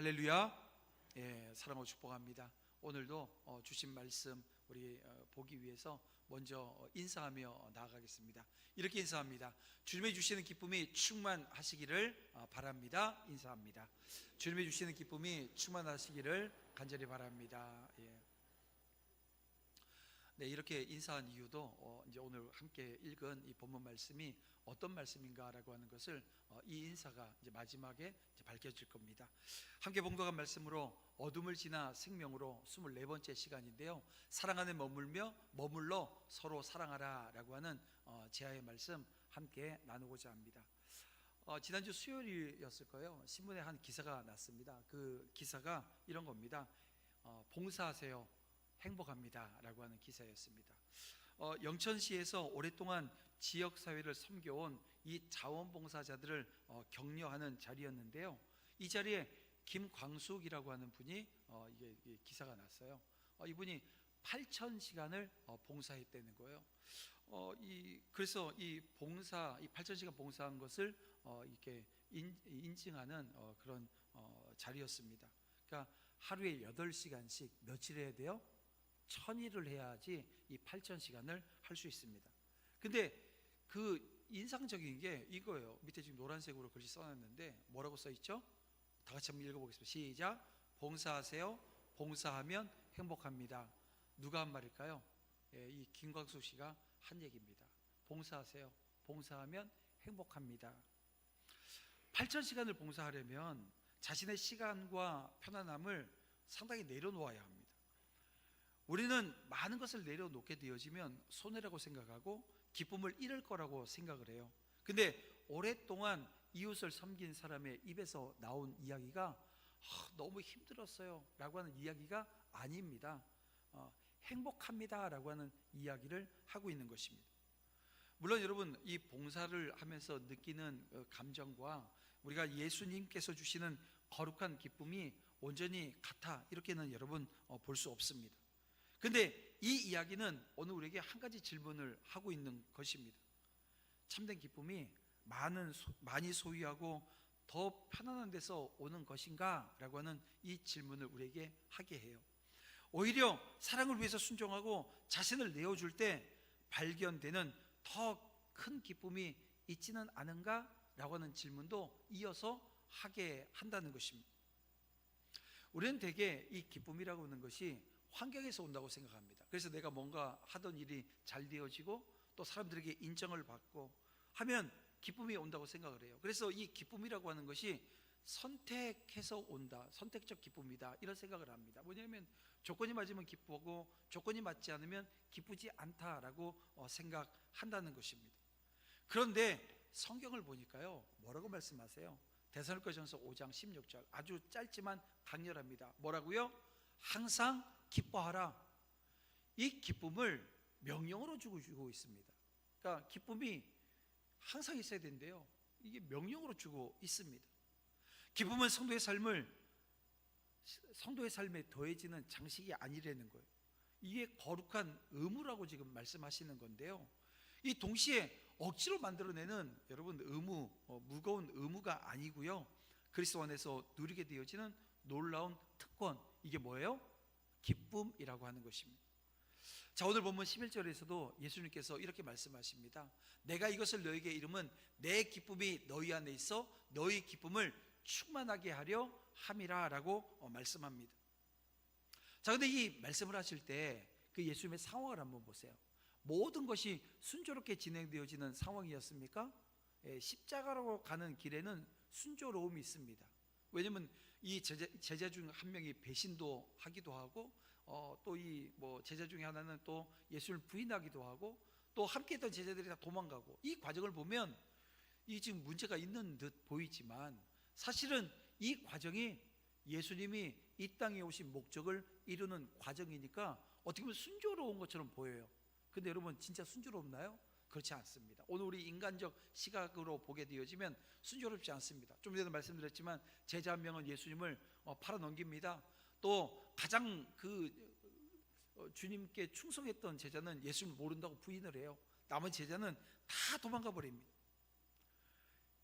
할렐루야. 예, 사랑하고 축복합니다. 오늘도 주신 말씀 우리 보기 위해서 먼저 인사하며 나아가겠습니다. 이렇게 인사합니다. 주님이 주시는 기쁨이 충만하시기를 바랍니다. 인사합니다. 주님이 주시는 기쁨이 충만하시기를 간절히 바랍니다. 예. 네, 이렇게 인사한 이유도 이제 오늘 함께 읽은 이 본문 말씀이 어떤 말씀인가라고 하는 것을 이 인사가 이제 마지막에 이제 밝혀질 겁니다. 함께 봉독한 말씀으로 어둠을 지나 생명으로 24번째 시간인데요, 사랑 안에 머물러 서로 사랑하라라고 하는 제아의 말씀 함께 나누고자 합니다. 지난주 수요일이었을 거예요. 신문에 한 기사가 났습니다. 그 기사가 이런 겁니다. 봉사하세요, 행복합니다 라고 하는 기사였습니다. 영천시에서 오랫동안 지역사회를 섬겨온 이 자원봉사자들을 격려하는 자리였는데요, 이 자리에 김광숙이라고 하는 분이 이게 기사가 났어요. 이분이 8,000시간을 봉사했다는 거예요. 그래서 이 8,000시간 봉사한 것을 이렇게 인증하는 그런 자리였습니다. 그러니까 하루에 8시간씩 며칠 해야 돼요? 1000일을 해야지 이 8,000시간을 할 수 있습니다. 근데 그 인상적인 게 이거예요. 밑에 지금 노란색으로 글씨 써놨는데 뭐라고 써있죠? 다 같이 한번 읽어보겠습니다. 시작. 봉사하세요, 봉사하면 행복합니다. 누가 한 말일까요? 이 김광숙 씨가 한 얘기입니다. 봉사하세요, 봉사하면 행복합니다. 8,000시간을 봉사하려면 자신의 시간과 편안함을 상당히 내려놓아야 합니다. 우리는 많은 것을 내려놓게 되어지면 손해라고 생각하고 기쁨을 잃을 거라고 생각을 해요. 근데 오랫동안 이웃을 섬긴 사람의 입에서 나온 이야기가 너무 힘들었어요 라고 하는 이야기가 아닙니다. 행복합니다 라고 하는 이야기를 하고 있는 것입니다. 물론 여러분, 이 봉사를 하면서 느끼는 감정과 우리가 예수님께서 주시는 거룩한 기쁨이 온전히 같아 이렇게는 여러분 볼 수 없습니다. 근데 이 이야기는 오늘 우리에게 한 가지 질문을 하고 있는 것입니다. 참된 기쁨이 많이 소유하고 더 편안한 데서 오는 것인가? 라고 하는 이 질문을 우리에게 하게 해요. 오히려 사랑을 위해서 순종하고 자신을 내어줄 때 발견되는 더 큰 기쁨이 있지는 않은가? 라고 하는 질문도 이어서 하게 한다는 것입니다. 우리는 대개 이 기쁨이라고 하는 것이 환경에서 온다고 생각합니다. 그래서 내가 뭔가 하던 일이 잘 되어지고 또 사람들에게 인정을 받고 하면 기쁨이 온다고 생각을 해요. 그래서 이 기쁨이라고 하는 것이 선택해서 온다, 선택적 기쁨이다, 이런 생각을 합니다. 뭐냐면 조건이 맞으면 기쁘고 조건이 맞지 않으면 기쁘지 않다라고 생각한다는 것입니다. 그런데 성경을 보니까요, 뭐라고 말씀하세요? 데살로니가전서 5장 16절 아주 짧지만 강렬합니다. 뭐라고요? 항상 기뻐하라. 이 기쁨을 명령으로 주고 있습니다. 그러니까 기쁨이 항상 있어야 된대요. 이게 명령으로 주고 있습니다. 기쁨은 성도의 삶에 더해지는 장식이 아니라는 거예요. 이게 거룩한 의무라고 지금 말씀하시는 건데요, 이 동시에 억지로 만들어내는 여러분 무거운 의무가 아니고요, 그리스도 안에서 누리게 되어지는 놀라운 특권, 이게 뭐예요? 기쁨이라고 하는 것입니다. 자, 오늘 본문 11절에서도 예수님께서 이렇게 말씀하십니다. 내가 이것을 너에게 이름은 내 기쁨이 너희 안에 있어 너희 기쁨을 충만하게 하려 함이라 라고 말씀합니다. 자, 근데 이 말씀을 하실 때 그 예수님의 상황을 한번 보세요. 모든 것이 순조롭게 진행되어지는 상황이었습니까? 십자가로 가는 길에는 순조로움이 있습니다. 왜냐하면 이 제자 중 한 명이 배신도 하기도 하고 또 이 제자 중에 하나는 또 예수를 부인하기도 하고 또 함께했던 제자들이 다 도망가고, 이 과정을 보면 이 지금 문제가 있는 듯 보이지만 사실은 이 과정이 예수님이 이 땅에 오신 목적을 이루는 과정이니까 어떻게 보면 순조로운 것처럼 보여요. 근데 여러분, 진짜 순조롭나요? 그렇지 않습니다. 오늘 우리 인간적 시각으로 보게 되어지면 순조롭지 않습니다. 좀 전에 말씀드렸지만 제자 한 명은 예수님을 팔아넘깁니다. 또 가장 주님께 충성했던 제자는 예수님을 모른다고 부인을 해요. 남은 제자는 다 도망가 버립니다.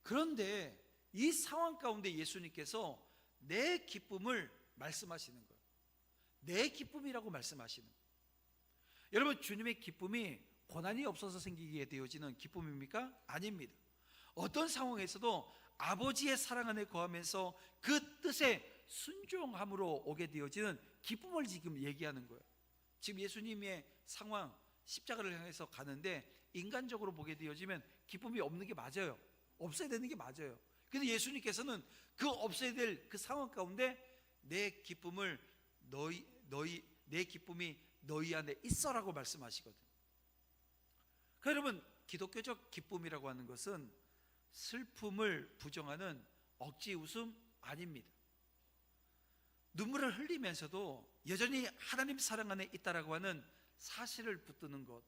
그런데 이 상황 가운데 예수님께서 내 기쁨을 말씀하시는 거예요. 내 기쁨이라고 말씀하시는 거예요. 여러분, 주님의 기쁨이 고난이 없어서 생기게 되어지는 기쁨입니까? 아닙니다. 어떤 상황에서도 아버지의 사랑 안에 거하면서 그 뜻에 순종함으로 오게 되어지는 기쁨을 지금 얘기하는 거예요. 지금 예수님의 상황, 십자가를 향해서 가는데 인간적으로 보게 되어지면 기쁨이 없는 게 맞아요. 없어야 되는 게 맞아요. 근데 예수님께서는 그 없어야 될 그 상황 가운데 내 기쁨을 내 기쁨이 너희 안에 있어라고 말씀하시거든요. 그러니까 여러분, 기독교적 기쁨이라고 하는 것은 슬픔을 부정하는 억지 웃음 아닙니다. 눈물을 흘리면서도 여전히 하나님 사랑 안에 있다라고 하는 사실을 붙드는 것,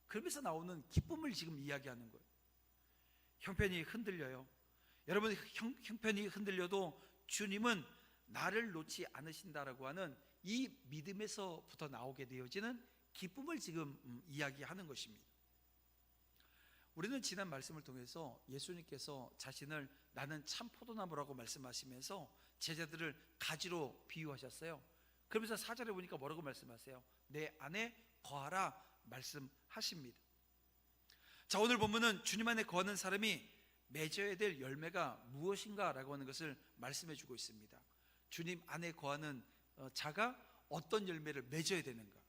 그러면서 나오는 기쁨을 지금 이야기하는 거예요. 형편이 흔들려요. 여러분, 형편이 흔들려도 주님은 나를 놓지 않으신다라고 하는 이 믿음에서부터 나오게 되어지는 기쁨을 지금 이야기하는 것입니다. 우리는 지난 말씀을 통해서 예수님께서 자신을 나는 참 포도나무라고 말씀하시면서 제자들을 가지로 비유하셨어요. 그러면서 4절에 보니까 뭐라고 말씀하세요? 내 안에 거하라 말씀하십니다. 자, 오늘 본문은 주님 안에 거하는 사람이 맺어야 될 열매가 무엇인가 라고 하는 것을 말씀해 주고 있습니다. 주님 안에 거하는 자가 어떤 열매를 맺어야 되는가?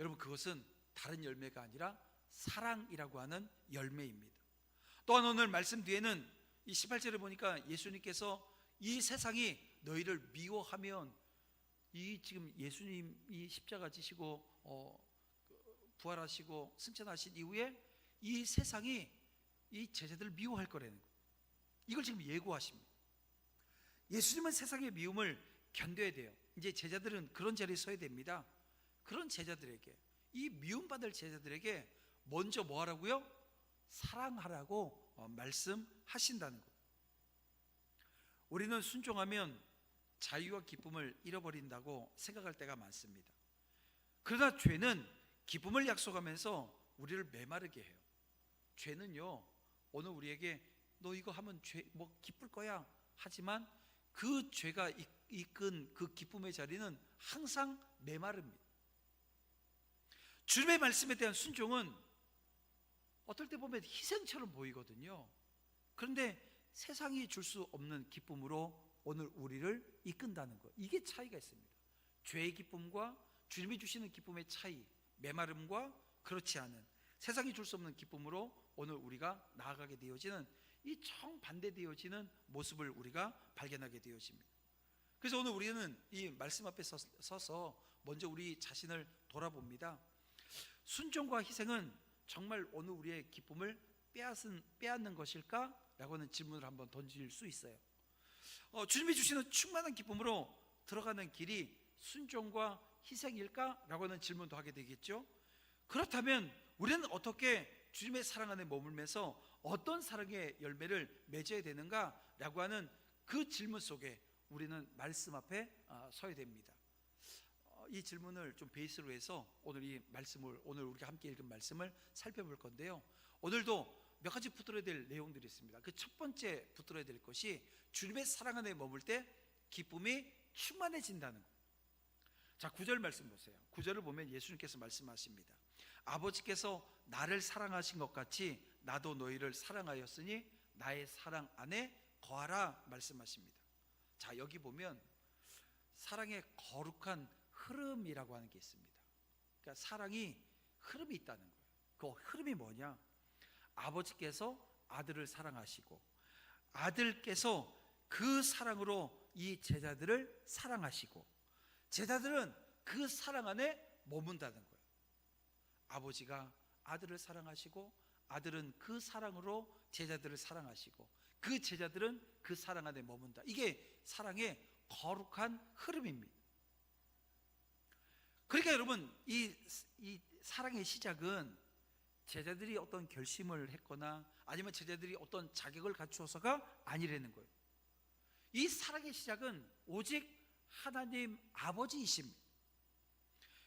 여러분, 그것은 다른 열매가 아니라 사랑이라고 하는 열매입니다. 또한 오늘 말씀 뒤에는 이 18절에 보니까 예수님께서 이 세상이 너희를 미워하면, 이 지금 예수님이 십자가 지시고 부활하시고 승천하신 이후에 이 세상이 이 제자들을 미워할 거라는 거예요. 이걸 지금 예고하십니다. 예수님은 세상의 미움을 견뎌야 돼요. 이제 제자들은 그런 자리에 서야 됩니다. 그런 제자들에게, 이 미움받을 제자들에게 먼저 뭐 하라고요? 사랑하라고 말씀하신다는 거예요. 우리는 순종하면 자유와 기쁨을 잃어버린다고 생각할 때가 많습니다. 그러나 죄는 기쁨을 약속하면서 우리를 메마르게 해요. 죄는요, 오늘 우리에게 너 이거 하면 뭐 기쁠 거야 하지만 그 죄가 이끈 그 기쁨의 자리는 항상 메마릅니다. 주님의 말씀에 대한 순종은 어떨 때 보면 희생처럼 보이거든요. 그런데 세상이 줄 수 없는 기쁨으로 오늘 우리를 이끈다는 것, 이게 차이가 있습니다. 죄의 기쁨과 주님이 주시는 기쁨의 차이, 메마름과 그렇지 않은 세상이 줄 수 없는 기쁨으로 오늘 우리가 나아가게 되어지는 이 정반대되어지는 모습을 우리가 발견하게 되어집니다. 그래서 오늘 우리는 이 말씀 앞에 서서 먼저 우리 자신을 돌아봅니다. 순종과 희생은 정말 오늘 우리의 기쁨을 빼앗는 것일까? 라고 하는 질문을 한번 던질 수 있어요. 주님이 주시는 충만한 기쁨으로 들어가는 길이 순종과 희생일까? 라고 하는 질문도 하게 되겠죠. 그렇다면 우리는 어떻게 주님의 사랑 안에 머물면서 어떤 사랑의 열매를 맺어야 되는가? 라고 하는 그 질문 속에 우리는 말씀 앞에 서야 됩니다. 이 질문을 좀 베이스로 해서 오늘 오늘 우리가 함께 읽은 말씀을 살펴볼 건데요. 오늘도 몇 가지 붙들어야 될 내용들이 있습니다. 그 첫 번째 붙들어야 될 것이 주님의 사랑 안에 머물 때 기쁨이 충만해진다는 것. 자, 9절 말씀 보세요. 9절을 보면 예수님께서 말씀하십니다. 아버지께서 나를 사랑하신 것 같이 나도 너희를 사랑하였으니 나의 사랑 안에 거하라 말씀하십니다. 자, 여기 보면 사랑의 거룩한 흐름이라고 하는 게 있습니다. 그러니까 사랑이 흐름이 있다는 거예요. 그 흐름이 뭐냐? 아버지께서 아들을 사랑하시고 아들께서 그 사랑으로 이 제자들을 사랑하시고 제자들은 그 사랑 안에 머문다는 거예요. 아버지가 아들을 사랑하시고 아들은 그 사랑으로 제자들을 사랑하시고 그 제자들은 그 사랑 안에 머문다. 이게 사랑의 거룩한 흐름입니다. 그러니까 여러분, 이 사랑의 시작은 제자들이 어떤 결심을 했거나 아니면 제자들이 어떤 자격을 갖추어서가 아니라는 거예요. 이 사랑의 시작은 오직 하나님 아버지이십니다.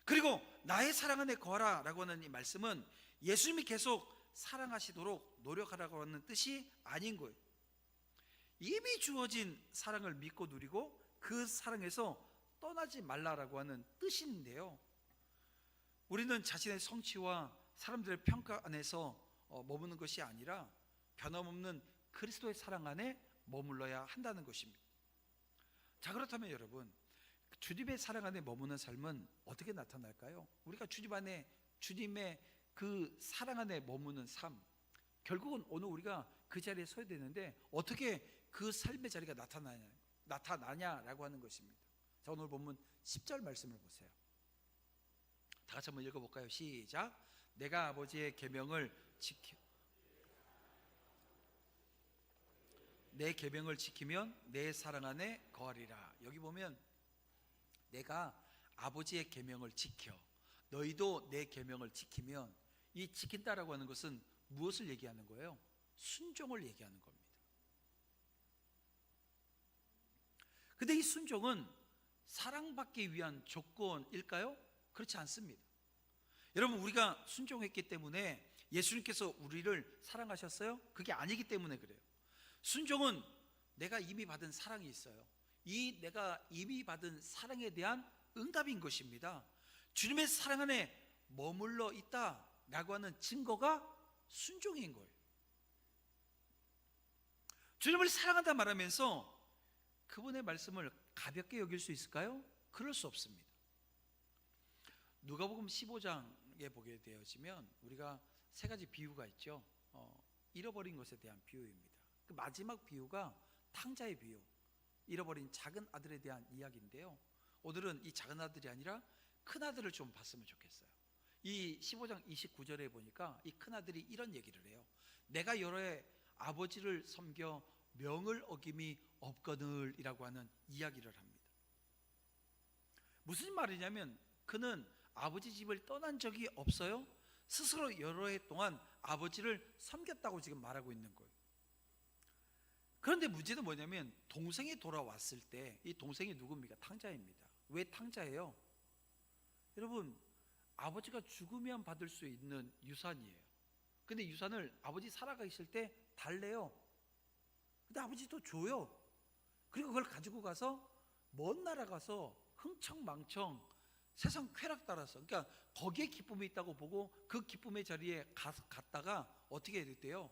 그리고 나의 사랑 안에 거하라 라고 하는 이 말씀은 예수님이 계속 사랑하시도록 노력하라고 하는 뜻이 아닌 거예요. 이미 주어진 사랑을 믿고 누리고 그 사랑에서 떠나지 말라라고 하는 뜻인데요, 우리는 자신의 성취와 사람들의 평가 안에서 머무는 것이 아니라 변함없는 그리스도의 사랑 안에 머물러야 한다는 것입니다. 자, 그렇다면 여러분, 주님의 사랑 안에 머무는 삶은 어떻게 나타날까요? 우리가 주님 안에, 주님의 그 사랑 안에 머무는 삶, 결국은 오늘 우리가 그 자리에 서야 되는데 어떻게 그 삶의 자리가 나타나냐라고 하는 것입니다. 자, 오늘 본문 10절 말씀을 보세요. 다 같이 한번 읽어볼까요? 시작. 내가 아버지의 계명을 내 계명을 지키면 내 사랑 안에 거하리라. 여기 보면 내가 아버지의 계명을 지켜, 너희도 내 계명을 지키면, 이 지킨다라고 하는 것은 무엇을 얘기하는 거예요? 순종을 얘기하는 겁니다. 근데 이 순종은 사랑받기 위한 조건일까요? 그렇지 않습니다. 여러분, 우리가 순종했기 때문에 예수님께서 우리를 사랑하셨어요? 그게 아니기 때문에 그래요. 순종은 내가 이미 받은 사랑이 있어요. 이 내가 이미 받은 사랑에 대한 응답인 것입니다. 주님의 사랑 안에 머물러 있다라고 하는 증거가 순종인 거예요. 주님을 사랑한다 말하면서 그분의 말씀을 가볍게 여길 수 있을까요? 그럴 수 없습니다. 누가복음 15장에 보게 되어지면 우리가 세 가지 비유가 있죠. 잃어버린 것에 대한 비유입니다. 그 마지막 비유가 탕자의 비유, 잃어버린 작은 아들에 대한 이야기인데요, 오늘은 이 작은 아들이 아니라 큰 아들을 좀 봤으면 좋겠어요. 이 15장 29절에 보니까 이 큰 아들이 이런 얘기를 해요. 내가 여러 해 아버지를 섬겨 명을 어김이 없거늘 이라고 하는 이야기를 합니다. 무슨 말이냐면 그는 아버지 집을 떠난 적이 없어요. 스스로 여러 해 동안 아버지를 섬겼다고 지금 말하고 있는 거예요. 그런데 문제는 뭐냐면 동생이 돌아왔을 때, 이 동생이 누굽니까? 탕자입니다. 왜 탕자예요? 여러분, 아버지가 죽으면 받을 수 있는 유산이에요. 근데 유산을 아버지 살아가 있을 때 달래요. 근데 아버지도 줘요. 그리고 그걸 가지고 가서 먼 나라 가서 흥청망청 세상 쾌락 따라서, 그러니까 거기에 기쁨이 있다고 보고 그 기쁨의 자리에 갔다가 어떻게 됐대요?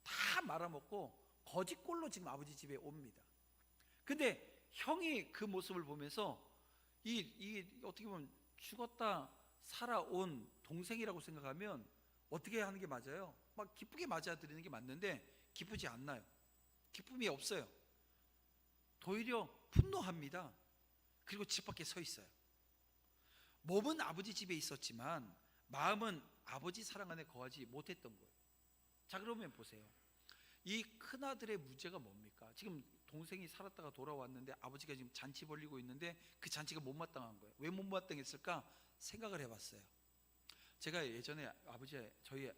다 말아먹고 거지꼴로 지금 아버지 집에 옵니다. 근데 형이 그 모습을 보면서 이 어떻게 보면 죽었다 살아온 동생이라고 생각하면 어떻게 하는 게 맞아요? 막 기쁘게 맞아들이는 게 맞는데 기쁘지 않나요? 기쁨이 없어요. 오히려 분노합니다. 그리고 집 밖에 서 있어요. 몸은 아버지 집에 있었지만 마음은 아버지 사랑 안에 거하지 못했던 거예요. 자, 그러면 보세요. 이 큰아들의 문제가 뭡니까? 지금 동생이 살았다가 돌아왔는데 아버지가 지금 잔치 벌리고 있는데 그 잔치가 못마땅한 거예요. 왜 못마땅했을까? 생각을 해봤어요. 제가 예전에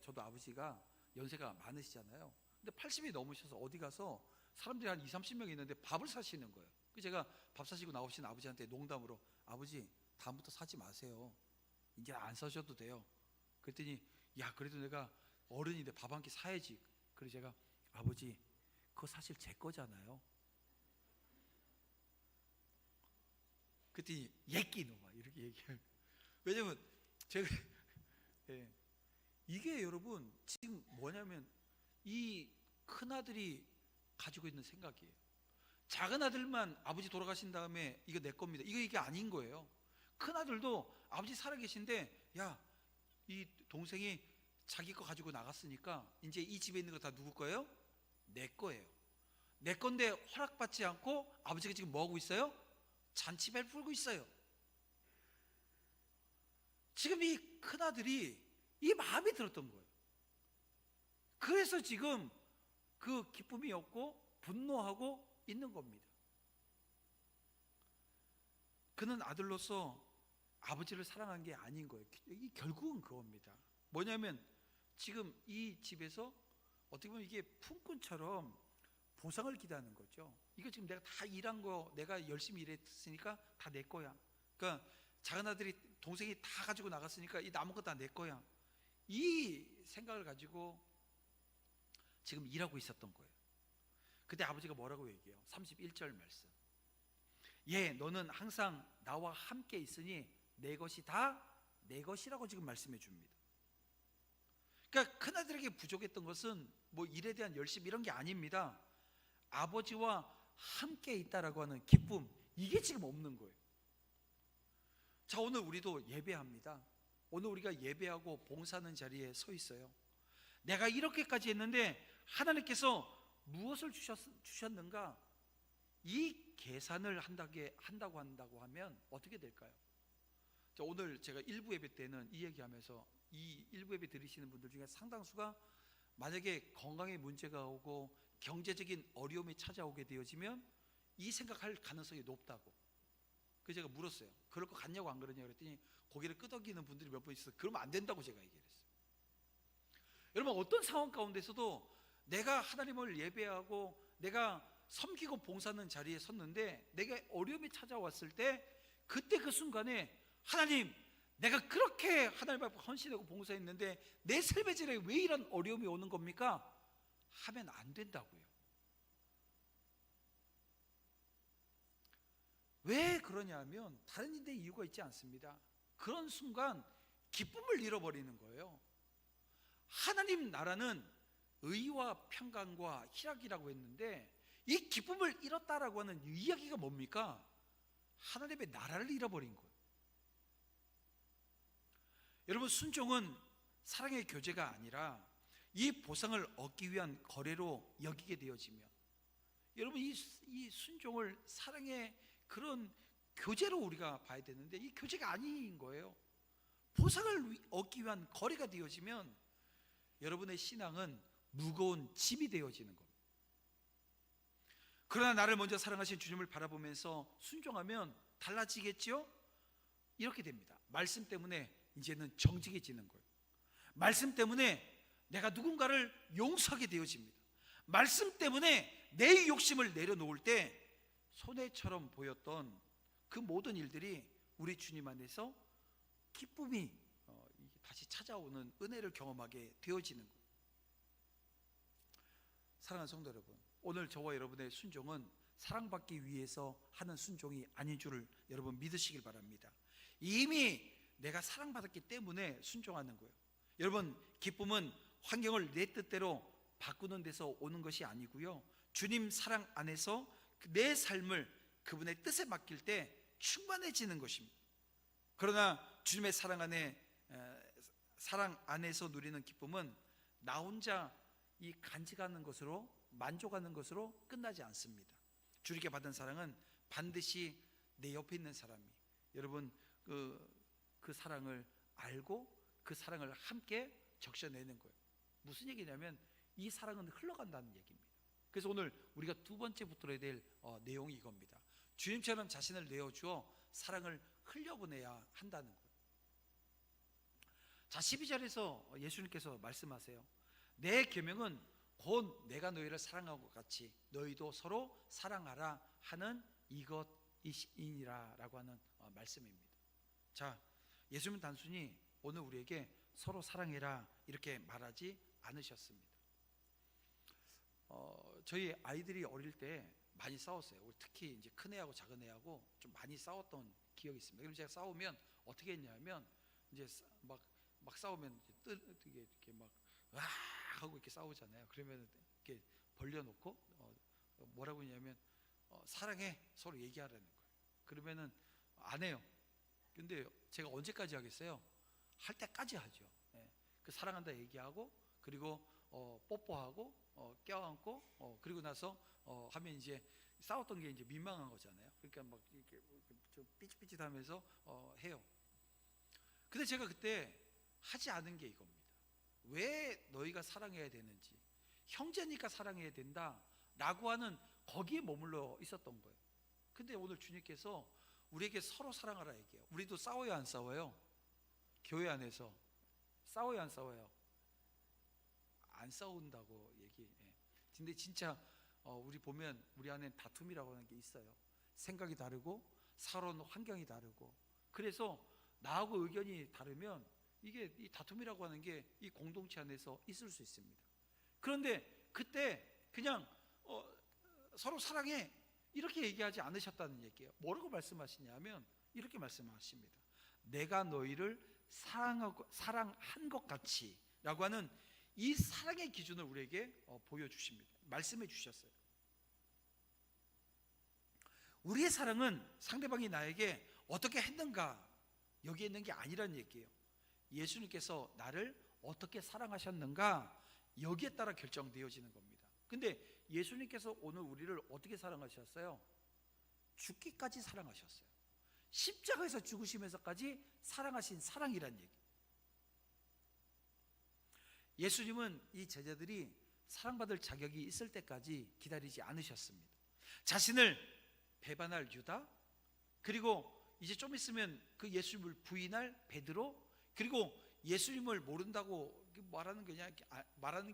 저도 아버지가 연세가 많으시잖아요. 근데 80이 넘으셔서 어디 가서 사람들이 한 20-30명 있는데 밥을 사시는 거예요. 그래서 제가 밥 사시고 나오신 아버지한테 농담으로, 아버지 다음부터 사지 마세요. 이제 안 사셔도 돼요. 그랬더니 야, 그래도 내가 어른인데 밥 한 끼 사야지. 그래서 제가, 아버지 그거 사실 제 거잖아요. 그랬더니 예끼 놈아 이렇게 얘기해요. 왜냐면 제가 이게 여러분 지금 뭐냐면 이 큰아들이 가지고 있는 생각이에요. 작은 아들만 아버지 돌아가신 다음에 이거 내 겁니다, 이게 아닌 거예요. 큰아들도 아버지 살아계신데, 야, 이 동생이 자기 거 가지고 나갔으니까 이제 이 집에 있는 거 다 누구 거예요? 내 거예요. 내 건데 허락받지 않고 아버지가 지금 뭐 하고 있어요? 잔치 베풀고 있어요. 지금 이 큰아들이 이 마음이 들었던 거예요. 그래서 지금 그 기쁨이 없고 분노하고 있는 겁니다. 그는 아들로서 아버지를 사랑한 게 아닌 거예요. 이 결국은 그겁니다. 뭐냐면 지금 이 집에서 어떻게 보면 이게 품꾼처럼 보상을 기대하는 거죠. 이거 지금 내가 다 일한 거, 내가 열심히 일했으니까 다 내 거야. 그러니까 작은 아들이, 동생이 다 가지고 나갔으니까 이 남은 거 다 내 거야. 이 생각을 가지고 지금 일하고 있었던 거예요. 그때 아버지가 뭐라고 얘기해요? 31절 말씀. 예, 너는 항상 나와 함께 있으니 내 것이 다 내 것이라고 지금 말씀해 줍니다. 그러니까 큰아들에게 부족했던 것은 뭐 일에 대한 열심 이런 게 아닙니다. 아버지와 함께 있다라고 하는 기쁨, 이게 지금 없는 거예요. 자, 오늘 우리도 예배합니다. 오늘 우리가 예배하고 봉사하는 자리에 서 있어요. 내가 이렇게까지 했는데 하나님께서 무엇을 주셨는가? 이 계산을 한다고 하면 어떻게 될까요? 자, 오늘 제가 일부 예배 때는 이 얘기하면서 이 일부 예배 들으시는 분들 중에 상당수가 만약에 건강에 문제가 오고 경제적인 어려움이 찾아오게 되어지면 이 생각할 가능성이 높다고. 그래서 제가 물었어요. 그럴 것 같냐고 안 그러냐 그랬더니 고개를 끄덕이는 분들이 몇 분 있어서 그러면 안 된다고 제가 얘기를 했어요. 여러분, 어떤 상황 가운데서도 내가 하나님을 예배하고 내가 섬기고 봉사하는 자리에 섰는데 내가 어려움이 찾아왔을 때 그때 그 순간에 하나님, 내가 그렇게 하나님 앞에 헌신하고 봉사했는데 내 삶의 질에 왜 이런 어려움이 오는 겁니까? 하면 안 된다고요. 왜 그러냐면 다른 데 이유가 있지 않습니다. 그런 순간 기쁨을 잃어버리는 거예요. 하나님 나라는 의와 평강과 희락이라고 했는데 이 기쁨을 잃었다라고 하는 이야기가 뭡니까? 하나님의 나라를 잃어버린 거예요. 여러분, 순종은 사랑의 교제가 아니라 이 보상을 얻기 위한 거래로 여기게 되어지면, 여러분, 이 순종을 사랑의 그런 교제로 우리가 봐야 되는데 이 교제가 아닌 거예요. 보상을 얻기 위한 거래가 되어지면 여러분의 신앙은 무거운 짐이 되어지는 겁니다. 그러나 나를 먼저 사랑하신 주님을 바라보면서 순종하면 달라지겠죠? 이렇게 됩니다. 말씀 때문에 이제는 정직해지는 거예요. 말씀 때문에 내가 누군가를 용서하게 되어집니다. 말씀 때문에 내 욕심을 내려놓을 때 손해처럼 보였던 그 모든 일들이 우리 주님 안에서 기쁨이 다시 찾아오는 은혜를 경험하게 되어지는 거예요. 사랑하는 성도 여러분, 오늘 저와 여러분의 순종은 사랑받기 위해서 하는 순종이 아닌 줄을 여러분 믿으시길 바랍니다. 이미 내가 사랑받았기 때문에 순종하는 거예요. 여러분, 기쁨은 환경을 내 뜻대로 바꾸는 데서 오는 것이 아니고요, 주님 사랑 안에서 내 삶을 그분의 뜻에 맡길 때 충만해지는 것입니다. 그러나 주님의 사랑 안에서 누리는 기쁨은 나 혼자 이 간직하는 것으로 만족하는 것으로 끝나지 않습니다. 주님께 받은 사랑은 반드시 내 옆에 있는 사람이 여러분 그 사랑을 알고 그 사랑을 함께 적셔내는 거예요. 무슨 얘기냐면 이 사랑은 흘러간다는 얘기입니다. 그래서 오늘 우리가 두 번째 붙들어야 될 내용이 이겁니다. 주님처럼 자신을 내어주어 사랑을 흘려보내야 한다는 거예요. 자, 12절에서 예수님께서 말씀하세요. 내 계명은 곧 내가 너희를 사랑한 것 같이 너희도 서로 사랑하라 하는 이것이니라 라고 하는 말씀입니다. 자, 예수님은 단순히 오늘 우리에게 서로 사랑해라 이렇게 말하지 않으셨습니다. 저희 아이들이 어릴 때 많이 싸웠어요. 특히 이제 큰 애하고 작은 애하고 좀 많이 싸웠던 기억이 있습니다. 그럼 제가 싸우면 어떻게 했냐면 이제 막 싸우면 이렇게 막 와 하고 이렇게 싸우잖아요. 그러면 이렇게 벌려놓고 뭐라고 했냐면 사랑해 서로 얘기하라는 거예요. 그러면은 안 해요. 근데 제가 언제까지 하겠어요? 할 때까지 하죠. 예. 그 사랑한다 얘기하고 그리고 뽀뽀하고 껴안고 그리고 나서 하면 이제 싸웠던 게 이제 민망한 거잖아요. 그러니까 막 이렇게 좀 삐짓삐짓하면서 해요. 근데 제가 그때 하지 않은 게 이겁니다. 왜 너희가 사랑해야 되는지, 형제니까 사랑해야 된다 라고 하는 거기에 머물러 있었던 거예요. 근데 오늘 주님께서 우리에게 서로 사랑하라 얘기해요. 우리도 싸워요 안 싸워요? 교회 안에서 싸워요 안 싸워요? 안 싸운다고 얘기해. 근데 진짜 우리 보면 우리 안에 다툼이라고 하는 게 있어요. 생각이 다르고 살아온 환경이 다르고, 그래서 나하고 의견이 다르면 이게 이 다툼이라고 하는 게 이 공동체 안에서 있을 수 있습니다. 그런데 그때 그냥 서로 사랑해 이렇게 얘기하지 않으셨다는 얘기예요. 뭐라고 말씀하시냐면 이렇게 말씀하십니다. 내가 너희를 사랑한 것 같이 라고 하는 이 사랑의 기준을 우리에게 보여주십니다. 말씀해 주셨어요. 우리의 사랑은 상대방이 나에게 어떻게 했는가 여기에 있는 게 아니란 얘기예요. 예수님께서 나를 어떻게 사랑하셨는가 여기에 따라 결정되어지는 겁니다. 근데 예수님께서 오늘 우리를 어떻게 사랑하셨어요? 죽기까지 사랑하셨어요. 십자가에서 죽으시면서까지 사랑하신 사랑이란 얘기. 예수님은 이 제자들이 사랑받을 자격이 있을 때까지 기다리지 않으셨습니다. 자신을 배반할 유다, 그리고 이제 좀 있으면 그 예수님을 부인할 베드로, 그리고 예수님을 모른다고 말하는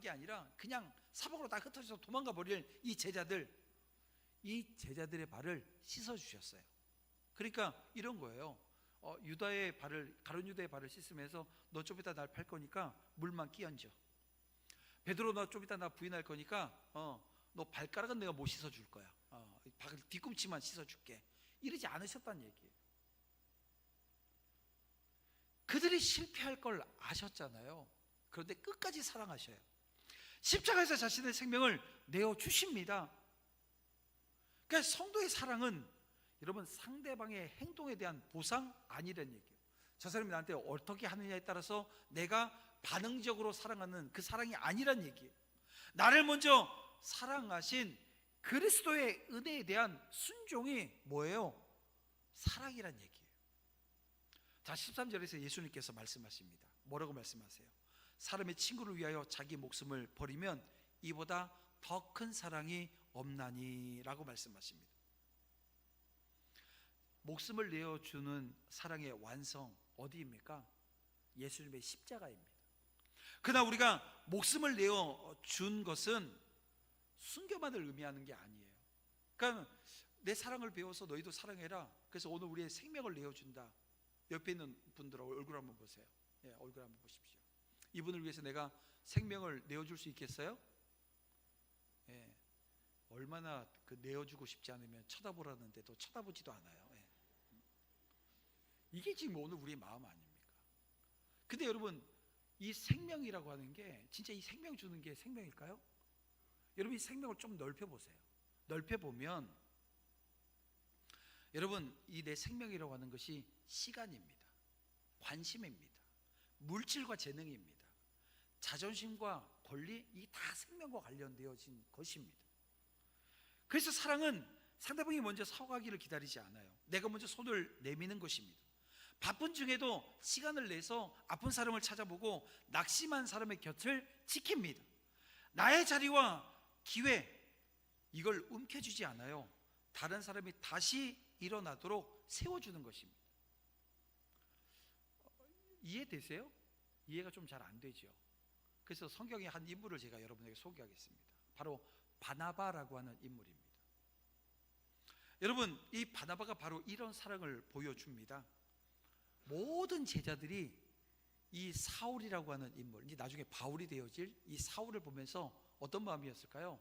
게 아니라 그냥 사방으로 다 흩어져서 도망가 버릴 이 제자들의 발을 씻어 주셨어요. 그러니까 이런 거예요. 유다의 발을, 가룟 유다의 발을 씻으면서 너 좀 이따 날 팔 거니까 물만 끼얹어. 베드로 너 좀 이따 나 부인할 거니까 너 발가락은 내가 못 씻어 줄 거야. 뒤꿈치만 씻어 줄게. 이러지 않으셨다는 얘기예요. 그들이 실패할 걸 아셨잖아요. 그런데 끝까지 사랑하셔요. 십자가에서 자신의 생명을 내어 주십니다. 그러니까 성도의 사랑은 여러분 상대방의 행동에 대한 보상 아니라는 얘기예요. 저 사람이 나한테 어떻게 하느냐에 따라서 내가 반응적으로 사랑하는 그 사랑이 아니란 얘기예요. 나를 먼저 사랑하신 그리스도의 은혜에 대한 순종이 뭐예요? 사랑이란 얘기예요. 자, 13절에서 예수님께서 말씀하십니다. 뭐라고 말씀하세요? 사람의 친구를 위하여 자기 목숨을 버리면 이보다 더 큰 사랑이 없나니 라고 말씀하십니다. 목숨을 내어주는 사랑의 완성 어디입니까? 예수님의 십자가입니다. 그러나 우리가 목숨을 내어준 것은 순교만을 의미하는 게 아니에요. 그러니까 내 사랑을 배워서 너희도 사랑해라. 그래서 오늘 우리의 생명을 내어준다. 옆에 있는 분들 얼굴 한번 보세요. 예, 얼굴 한번 보십시오. 이분을 위해서 내가 생명을 내어줄 수 있겠어요? 예, 얼마나 내어주고 싶지 않으면 쳐다보라는데도 쳐다보지도 않아요. 예. 이게 지금 오늘 우리의 마음 아닙니까? 근데 여러분, 이 생명이라고 하는 게 진짜 이 생명 주는 게 생명일까요? 여러분, 이 생명을 좀 넓혀보세요. 넓혀보면 여러분, 이 내 생명이라고 하는 것이 시간입니다. 관심입니다. 물질과 재능입니다. 자존심과 권리, 이 다 생명과 관련되어진 것입니다. 그래서 사랑은 상대방이 먼저 사과하기를 기다리지 않아요. 내가 먼저 손을 내미는 것입니다. 바쁜 중에도 시간을 내서 아픈 사람을 찾아보고 낙심한 사람의 곁을 지킵니다. 나의 자리와 기회, 이걸 움켜쥐지 않아요. 다른 사람이 다시 일어나도록 세워주는 것입니다. 이해되세요? 이해가 좀 잘 안 되죠. 그래서 성경의 한 인물을 제가 여러분에게 소개하겠습니다. 바로 바나바라고 하는 인물입니다. 여러분, 이 바나바가 바로 이런 사랑을 보여줍니다. 모든 제자들이 이 사울이라고 하는 인물, 이제 나중에 바울이 되어질 이 사울을 보면서 어떤 마음이었을까요?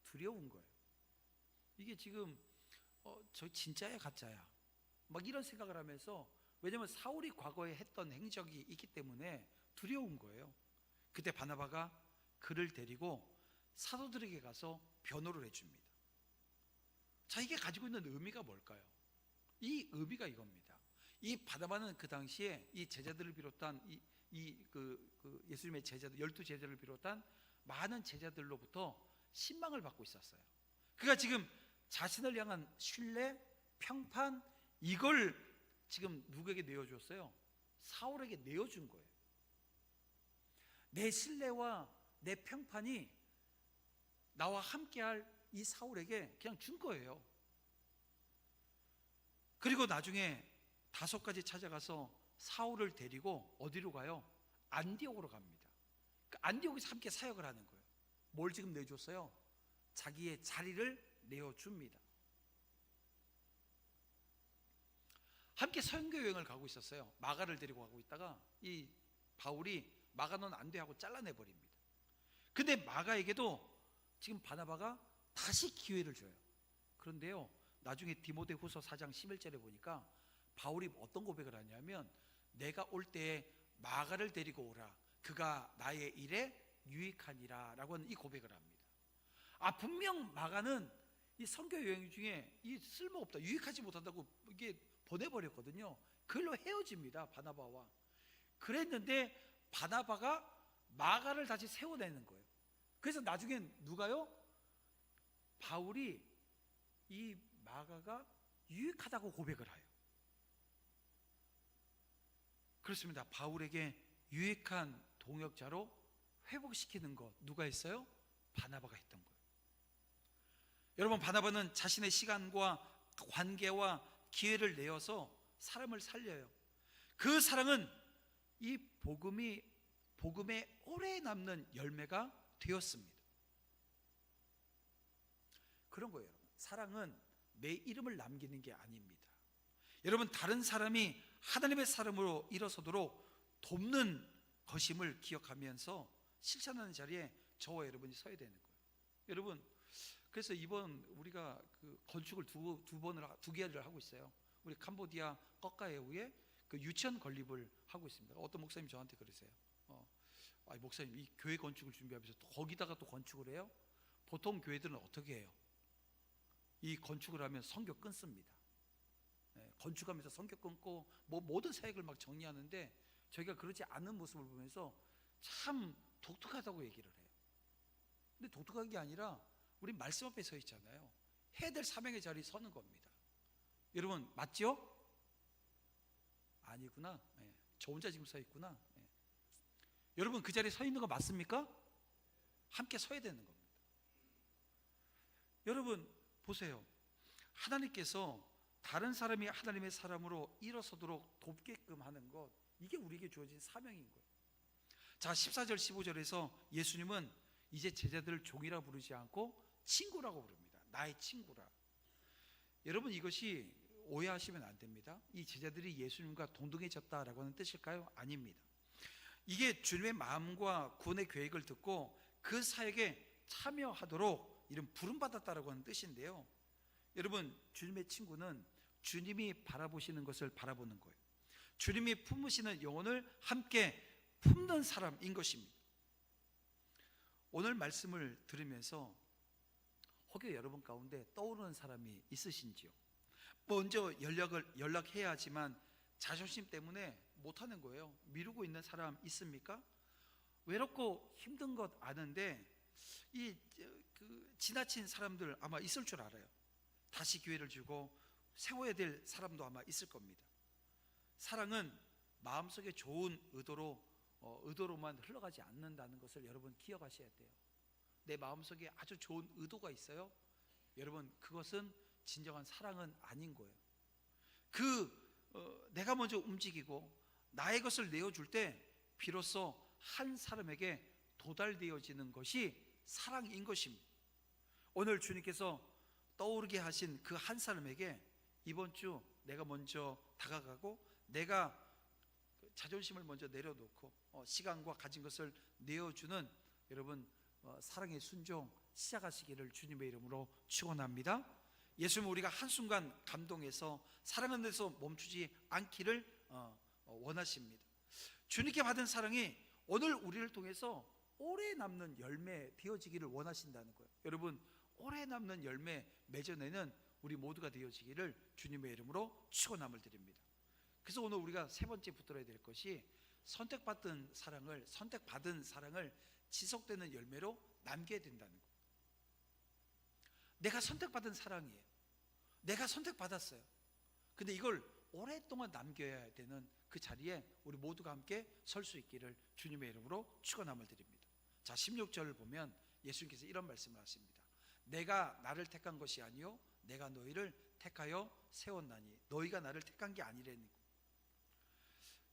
두려운 거예요. 이게 지금 저 진짜야 가짜야 막 이런 생각을 하면서, 왜냐하면 사울이 과거에 했던 행적이 있기 때문에 두려운 거예요. 그때 바나바가 그를 데리고 사도들에게 가서 변호를 해줍니다. 자, 이게 가지고 있는 의미가 뭘까요? 이 의미가 이겁니다. 이 바나바는 그 당시에 이 제자들을 비롯한 예수님의 제자들, 12제자를 비롯한 많은 제자들로부터 신망을 받고 있었어요. 그가 지금 자신을 향한 신뢰, 평판, 이걸 지금 누구에게 내어줬어요? 사울에게 내어준 거예요. 내 신뢰와 내 평판이 나와 함께할 이 사울에게 그냥 준 거예요. 그리고 나중에 5가지 찾아가서 사울을 데리고 어디로 가요? 안디옥으로 갑니다. 안디옥에서 함께 사역을 하는 거예요. 뭘 지금 내줬어요? 자기의 자리를 내어줍니다. 함께 선교 여행을 가고 있었어요. 마가를 데리고 가고 있다가 이 바울이 마가 넌 안 돼 하고 잘라내 버립니다. 근데 마가에게도 지금 바나바가 다시 기회를 줘요. 그런데요, 나중에 디모데후서 4장 11절에 보니까 바울이 어떤 고백을 하냐면, 내가 올 때에 마가를 데리고 오라, 그가 나의 일에 유익하니라 라고 하는 이 고백을 합니다. 분명 마가는 이 선교 여행 중에 이 쓸모없다, 유익하지 못한다고 이게 보내버렸거든요. 그걸로 헤어집니다, 바나바와. 그랬는데 바나바가 마가를 다시 세워내는 거예요. 그래서 나중엔 누가요? 바울이 이 마가가 유익하다고 고백을 해요. 그렇습니다. 바울에게 유익한 동역자로 회복시키는 것 누가 했어요? 바나바가 했던 거예요. 여러분, 바나바는 자신의 시간과 관계와 기회를 내어서 사람을 살려요. 그 사랑은 이 복음에 오래 남는 열매가 되었습니다. 그런 거예요. 사랑은 내 이름을 남기는 게 아닙니다. 여러분, 다른 사람이 하나님의 사람으로 일어서도록 돕는 것임을 기억하면서 실천하는 자리에 저와 여러분이 서야 되는 거예요. 여러분, 그래서 이번 우리가 그 건축을 두 개를 하고 있어요. 우리 캄보디아 꺽가에우에 그 유치원 건립을 하고 있습니다. 어떤 목사님이 저한테 그러세요. 목사님, 이 교회 건축을 준비하면서 또 거기다가 또 건축을 해요? 보통 교회들은 어떻게 해요? 이 건축을 하면 성교 끊습니다. 건축하면서 성교 끊고 모든 사역을 막 정리하는데, 저희가 그렇지 않은 모습을 보면서 참 독특하다고 얘기를 해요. 근데 독특한 게 아니라 우리 말씀 앞에 서 있잖아요. 해야 될 사명의 자리에 서는 겁니다. 여러분, 맞죠? 아니구나. 저 혼자 지금 서 있구나. 여러분, 그 자리에 서 있는 거 맞습니까? 함께 서야 되는 겁니다. 여러분 보세요. 하나님께서 다른 사람이 하나님의 사람으로 일어서도록 돕게끔 하는 것, 이게 우리에게 주어진 사명인 거예요. 자, 14절 15절에서 예수님은 이제 제자들을 종이라 부르지 않고 친구라고 부릅니다. 나의 친구라. 여러분, 이것이 오해하시면 안 됩니다. 이 제자들이 예수님과 동등해졌다라고 하는 뜻일까요? 아닙니다. 이게 주님의 마음과 구원의 계획을 듣고 그 사역에 참여하도록 이런 부름받았다라고 하는 뜻인데요. 여러분, 주님의 친구는 주님이 바라보시는 것을 바라보는 거예요. 주님이 품으시는 영혼을 함께 품는 사람인 것입니다. 오늘 말씀을 들으면서 혹여 여러분 가운데 떠오르는 사람이 있으신지요? 먼저 연락해야 하지만 자존심 때문에 못하는 거예요. 미루고 있는 사람 있습니까? 외롭고 힘든 것 아는데 지나친 사람들 아마 있을 줄 알아요. 다시 기회를 주고 세워야 될 사람도 아마 있을 겁니다. 사랑은 마음속에 좋은 의도로만 흘러가지 않는다는 것을 여러분 기억하셔야 돼요. 내 마음속에 아주 좋은 의도가 있어요. 여러분, 그것은 진정한 사랑은 아닌 거예요. 내가 먼저 움직이고 나의 것을 내어줄 때 비로소 한 사람에게 도달되어지는 것이 사랑인 것입니다. 오늘 주님께서 떠오르게 하신 그 한 사람에게 이번 주 내가 먼저 다가가고 내가 자존심을 먼저 내려놓고 시간과 가진 것을 내어주는 여러분, 사랑의 순종 시작하시기를 주님의 이름으로 축원합니다. 예수님은 우리가 한순간 감동해서 사랑하는 데서 멈추지 않기를 원하십니다. 주님께 받은 사랑이 오늘 우리를 통해서 오래 남는 열매 되어지기를 원하신다는 거예요. 여러분, 오래 남는 열매 맺어내는 우리 모두가 되어지기를 주님의 이름으로 축원함을 드립니다. 그래서 오늘 우리가 세 번째 붙들어야 될 것이 선택받은 사랑을 지속되는 열매로 남겨야 된다는 거예요. 내가 선택받은 사랑이에요. 내가 선택받았어요. 근데 이걸 오랫동안 남겨야 되는 그 자리에 우리 모두가 함께 설 수 있기를 주님의 이름으로 축원함을 드립니다. 자, 16절을 보면 예수님께서 이런 말씀을 하십니다. 내가 나를 택한 것이 아니요 내가 너희를 택하여 세웠나니 너희가 나를 택한 게 아니라는 거예요.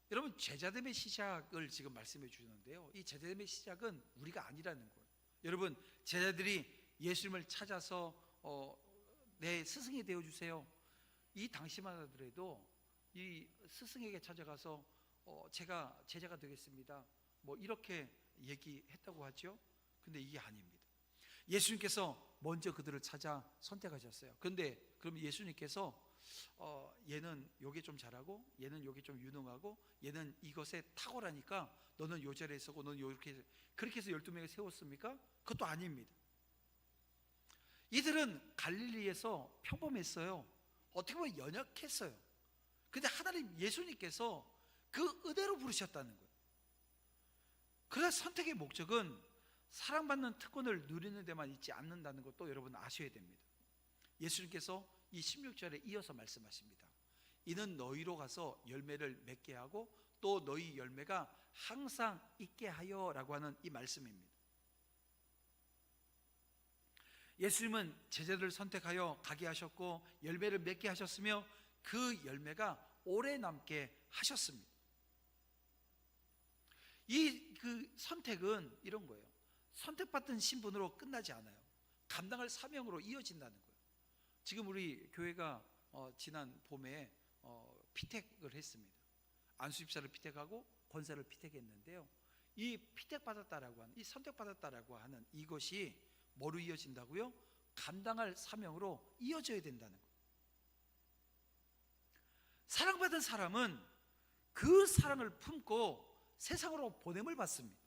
여러분, 제자됨의 시작을 지금 말씀해 주시는데요, 이 제자됨의 시작은 우리가 아니라는 거예요. 여러분, 제자들이 예수님을 찾아서 내 스승이 되어주세요, 이 당시만 하더라도 이 스승에게 찾아가서 제가 제자가 되겠습니다 이렇게 얘기했다고 하죠. 근데 이게 아닙니다. 예수님께서 먼저 그들을 찾아 선택하셨어요. 그런데 그럼 예수님께서 얘는 요게 좀 잘하고 얘는 요게 좀 유능하고 얘는 이것에 탁월하니까 너는 요 자리에 서고 너는 요렇게, 그렇게 해서 12명을 세웠습니까? 그것도 아닙니다. 이들은 갈릴리에서 평범했어요. 어떻게 보면 연약했어요. 근데 하나님 예수님께서 그 의대로 부르셨다는 거예요. 그래서 선택의 목적은 사랑받는 특권을 누리는 데만 있지 않는다는 것도 여러분 아셔야 됩니다. 예수님께서 이 16절에 이어서 말씀하십니다. 이는 너희로 가서 열매를 맺게 하고 또 너희 열매가 항상 있게 하여 라고 하는 이 말씀입니다. 예수님은 제자들을 선택하여 가게 하셨고 열매를 맺게 하셨으며 그 열매가 오래 남게 하셨습니다. 그 선택은 이런 거예요. 선택받은 신분으로 끝나지 않아요. 감당할 사명으로 이어진다는 거예요. 지금 우리 교회가 지난 봄에 피택을 했습니다. 안수집사를 피택하고 권사를 피택했는데요. 이 피택받았다라고 하는, 이 선택받았다라고 하는 이것이 뭐로 이어진다고요? 감당할 사명으로 이어져야 된다는 거예요. 사랑받은 사람은 그 사랑을 품고 세상으로 보냄을 받습니다.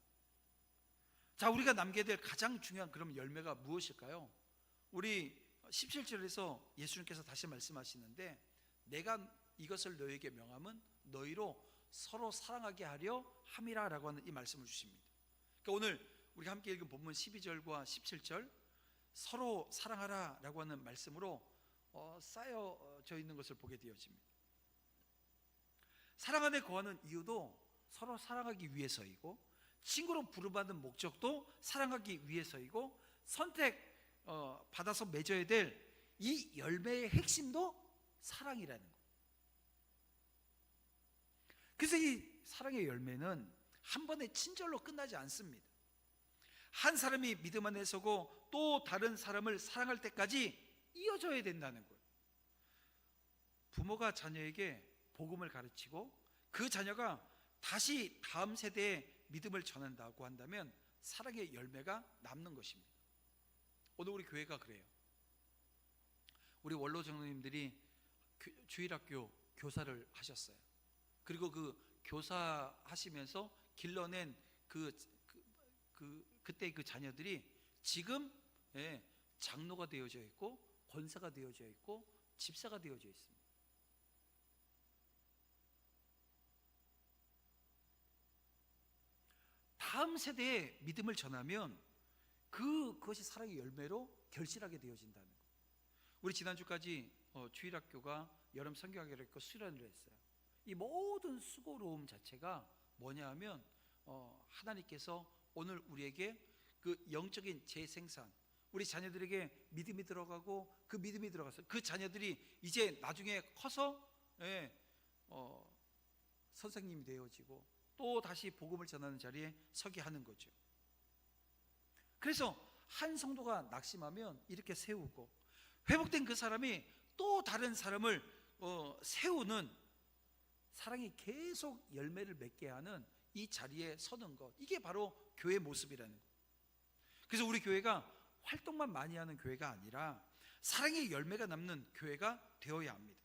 자, 우리가 남겨야 될 가장 중요한 그럼 열매가 무엇일까요? 우리 17절에서 예수님께서 다시 말씀하시는데 내가 이것을 너희에게 명함은 너희로 서로 사랑하게 하려 함이라 라고 하는 이 말씀을 주십니다. 그러니까 오늘 우리가 함께 읽은 본문 12절과 17절 서로 사랑하라 라고 하는 말씀으로 쌓여져 있는 것을 보게 되어집니다. 사랑 안에 거하는 이유도 서로 사랑하기 위해서이고 친구로 부름받은 목적도 사랑하기 위해서이고 선택 받아서 맺어야 될 이 열매의 핵심도 사랑이라는 거예요. 그래서 이 사랑의 열매는 한 번의 친절로 끝나지 않습니다. 한 사람이 믿음 안에 서고 또 다른 사람을 사랑할 때까지 이어져야 된다는 거예요. 부모가 자녀에게 복음을 가르치고 그 자녀가 다시 다음 세대에 믿음을 전한다고 한다면 사랑의 열매가 남는 것입니다. 오늘 우리 교회가 그래요. 우리 원로 장로님들이 주일학교 교사를 하셨어요. 그리고 그 교사 하시면서 길러낸 그때 그 자녀들이 지금 장로가 되어져 있고 권사가 되어져 있고 집사가 되어져 있습니다. 다음 세대에 믿음을 전하면 그것이 사랑의 열매로 결실하게 되어진다는 거예요. 우리 지난주까지 주일학교가 여름 성경학교를 했고 수련을 했어요. 이 모든 수고로움 자체가 뭐냐 하면 하나님께서 오늘 우리에게 그 영적인 재생산, 우리 자녀들에게 믿음이 들어가고 그 믿음이 들어가서 그 자녀들이 이제 나중에 커서 선생님이 되어지고 또 다시 복음을 전하는 자리에 서게 하는 거죠. 그래서 한 성도가 낙심하면 이렇게 세우고 회복된 그 사람이 또 다른 사람을 세우는 사랑이 계속 열매를 맺게 하는 이 자리에 서는 것, 이게 바로 교회 모습이라는 거예요. 그래서 우리 교회가 활동만 많이 하는 교회가 아니라 사랑의 열매가 남는 교회가 되어야 합니다.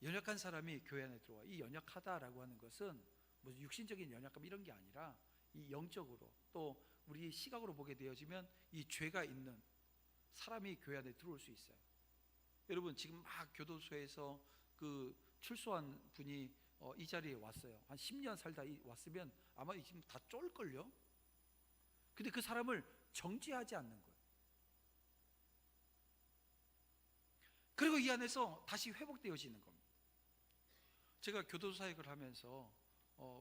연약한 사람이 교회 안에 들어와, 이 연약하다라고 하는 것은 뭐 육신적인 연약감 이런 게 아니라 이 영적으로 또 우리 시각으로 보게 되어지면 이 죄가 있는 사람이 교회 안에 들어올 수 있어요. 여러분 지금 막 교도소에서 그 출소한 분이 이 자리에 왔어요. 한 10년 살다 왔으면 아마 지금 다 쫄걸요. 근데 그 사람을 정죄하지 않는 거예요. 그리고 이 안에서 다시 회복되어지는 겁니다. 제가 교도소 사역을 하면서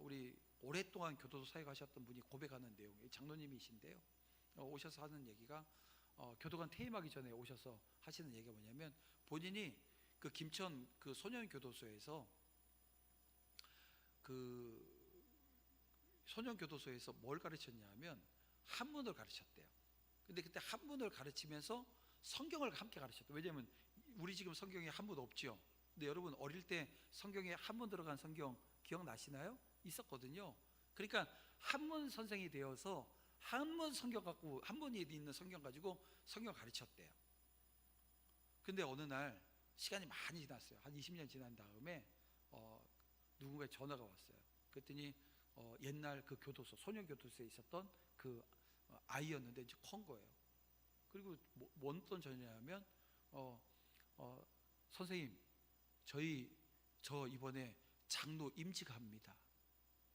우리 오랫동안 교도소 사역하셨던 분이 고백하는 내용이에요. 장로님이신데요. 오셔서 하는 얘기가 교도관 퇴임하기 전에 오셔서 하시는 얘기가 뭐냐면 본인이 그 김천 그 소년교도소에서 그 소년교도소에서 뭘 가르쳤냐면 한문을 가르쳤대요. 근데 그때 한문을 가르치면서 성경을 함께 가르쳤대요. 왜냐하면 우리 지금 성경에 한문 없죠. 근데 여러분 어릴 때 성경에 한문 들어간 성경 기억나시나요? 있었거든요. 그러니까 한문 선생이 되어서 한 번이 있는 성경 가지고 성경 가르쳤대요. 근데 어느 날 시간이 많이 지났어요. 한 20년 지난 다음에 누군가의 전화가 왔어요. 그랬더니 옛날 그 교도소, 소녀 교도소에 있었던 그 아이였는데 이제 큰 거예요. 그리고 어떤 전화냐면 선생님, 저 이번에 장로 임직합니다.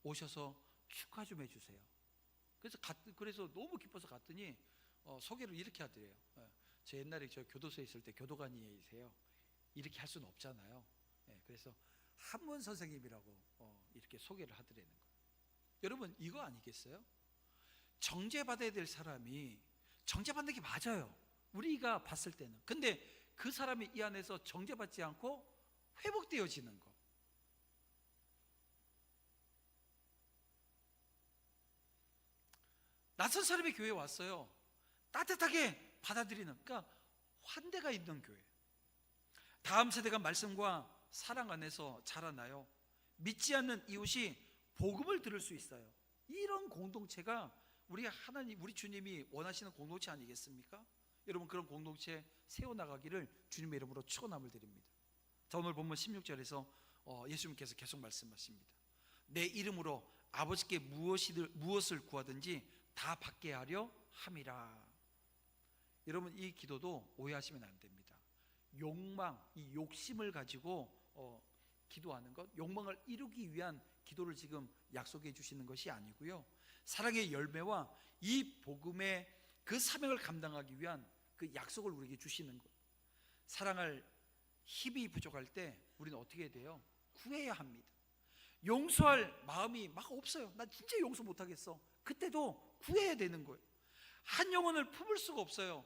오셔서 축하 좀 해주세요. 그래서 너무 기뻐서 갔더니 소개를 이렇게 하더래요. 저 옛날에 저 교도소에 있을 때 교도관이세요. 이렇게 할 수는 없잖아요. 그래서 한문 선생님이라고 이렇게 소개를 하더라는 거예요. 여러분, 이거 아니겠어요? 정죄받아야 될 사람이 정죄받는 게 맞아요, 우리가 봤을 때는. 근데 그 사람이 이 안에서 정죄받지 않고 회복되어지는 거. 낯선 사람이 교회에 왔어요. 따뜻하게 받아들이는, 그러니까 환대가 있는 교회. 다음 세대가 말씀과 사랑 안에서 자라나요. 믿지 않는 이웃이 복음을 들을 수 있어요. 이런 공동체가 우리 주님이 원하시는 공동체 아니겠습니까? 여러분, 그런 공동체 세워나가기를 주님의 이름으로 축원함을 드립니다. 자, 오늘 본문 16절에서 예수님께서 계속 말씀하십니다. 내 이름으로 아버지께 무엇을 구하든지 다 받게 하려 함이라. 여러분, 이 기도도 오해하시면 안 됩니다. 이 욕심을 가지고 기도하는 것, 욕망을 이루기 위한 기도를 지금 약속해 주시는 것이 아니고요, 사랑의 열매와 이 복음의 그 사명을 감당하기 위한 그 약속을 우리에게 주시는 것. 사랑할 힘이 부족할 때 우리는 어떻게 해야 돼요? 구해야 합니다. 용서할 마음이 막 없어요. 나 진짜 용서 못하겠어. 그때도 구해야 되는 거예요. 한 영혼을 품을 수가 없어요.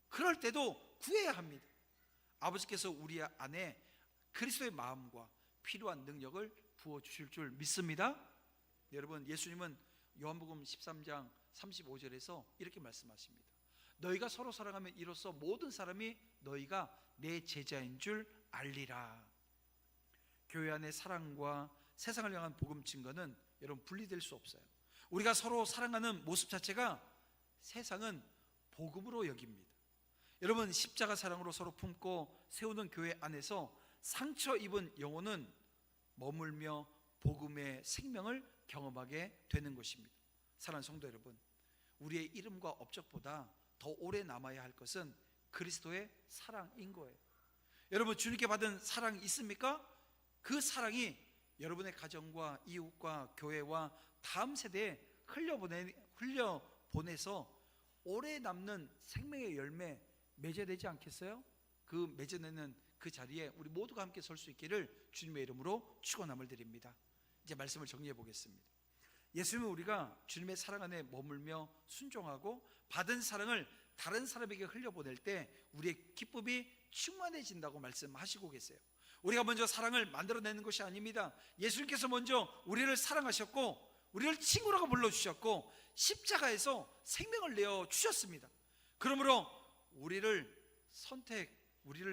그럴 때도 구해야 합니다. 아버지께서 우리 안에 그리스도의 마음과 필요한 능력을 부어주실 줄 믿습니다. 여러분, 예수님은 요한복음 13장 35절에서 이렇게 말씀하십니다. 너희가 서로 사랑하면 이로써 모든 사람이 너희가 내 제자인 줄 알리라. 교회 안의 사랑과 세상을 향한 복음 증거는 여러분 분리될 수 없어요. 우리가 서로 사랑하는 모습 자체가 세상은 복음으로 여깁니다. 여러분, 십자가 사랑으로 서로 품고 세우는 교회 안에서 상처 입은 영혼은 머물며 복음의 생명을 경험하게 되는 것입니다. 사랑하는 성도 여러분, 우리의 이름과 업적보다 더 오래 남아야 할 것은 그리스도의 사랑인 거예요. 여러분, 주님께 받은 사랑이 있습니까? 그 사랑이 여러분의 가정과 이웃과 교회와 다음 세대에 흘려보내서 오래 남는 생명의 열매 맺어내지 않겠어요? 그 맺어내는 그 자리에 우리 모두가 함께 설 수 있기를 주님의 이름으로 축원함을 드립니다. 이제 말씀을 정리해 보겠습니다. 예수님은 우리가 주님의 사랑 안에 머물며 순종하고 받은 사랑을 다른 사람에게 흘려보낼 때 우리의 기쁨이 충만해진다고 말씀하시고 계세요. 우리가 먼저 사랑을 만들어내는 것이 아닙니다. 예수님께서 먼저 우리를 사랑하셨고 우리를 친구라고 불러주셨고 십자가에서 생명을 내어주셨습니다. 그러므로 우리를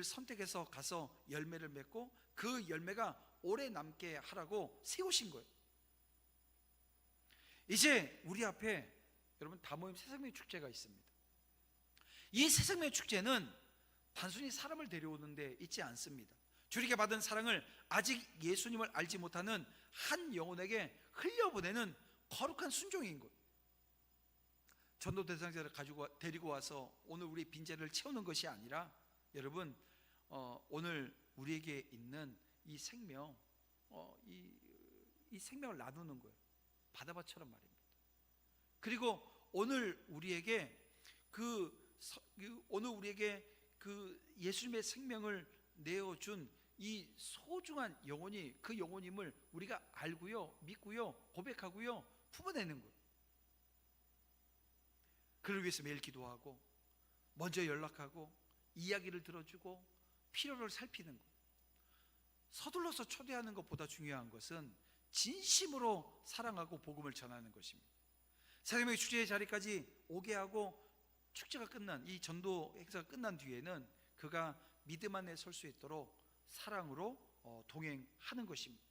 선택해서 가서 열매를 맺고 그 열매가 오래 남게 하라고 세우신 거예요. 이제 우리 앞에 여러분 다모임 새생명 축제가 있습니다. 이 새생명 축제는 단순히 사람을 데려오는 데 있지 않습니다. 주님께 받은 사랑을 아직 예수님을 알지 못하는 한 영혼에게 흘려보내는 거룩한 순종인 거예요. 전도 대상자를 데리고 와서 오늘 우리 빈자리를 채우는 것이 아니라 여러분, 오늘 우리에게 있는 이 생명, 이 생명을 나누는 거예요. 바다밭처럼 말입니다. 그리고 오늘 우리에게 그 예수님의 생명을 내어준 이 소중한 영혼이 그 영혼임을 우리가 알고요, 믿고요, 고백하고요, 품어내는 거예요. 그를 위해서 매일 기도하고 먼저 연락하고 이야기를 들어주고 필요를 살피는 것. 서둘러서 초대하는 것보다 중요한 것은 진심으로 사랑하고 복음을 전하는 것입니다. 새생명 축제의 자리까지 오게 하고 축제가 끝난 이 전도 행사가 끝난 뒤에는 그가 믿음 안에 설 수 있도록 사랑으로 동행하는 것입니다.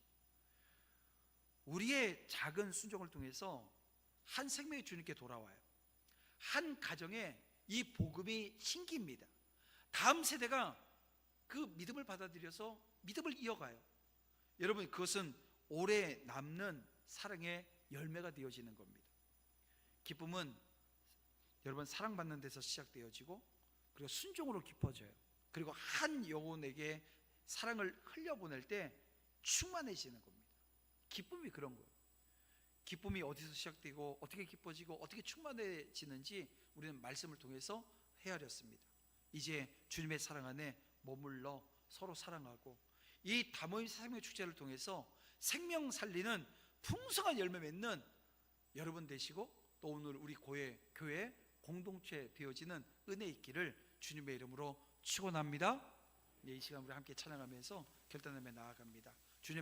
우리의 작은 순종을 통해서 한 생명이 주님께 돌아와요. 한 가정에 이 복음이 심깁니다. 다음 세대가 그 믿음을 받아들여서 믿음을 이어가요. 여러분, 그것은 오래 남는 사랑의 열매가 되어지는 겁니다. 기쁨은 여러분 사랑받는 데서 시작되어지고, 그리고 순종으로 깊어져요. 그리고 한 영혼에게 사랑을 흘려보낼 때 충만해지는 겁니다. 기쁨이 그런 거예요. 기쁨이 어디서 시작되고 어떻게 깊어지고 어떻게 충만해지는지 우리는 말씀을 통해서 헤아렸습니다. 이제 주님의 사랑 안에 머물러 서로 사랑하고, 이 다모임 생명 축제를 통해서 생명 살리는 풍성한 열매 맺는 여러분 되시고, 또 오늘 우리 교회 공동체 되어지는 은혜 있기를 주님의 이름으로 축원합니다. 이 시간 우리 함께 찬양하면서 결단하며 나아갑니다. 주님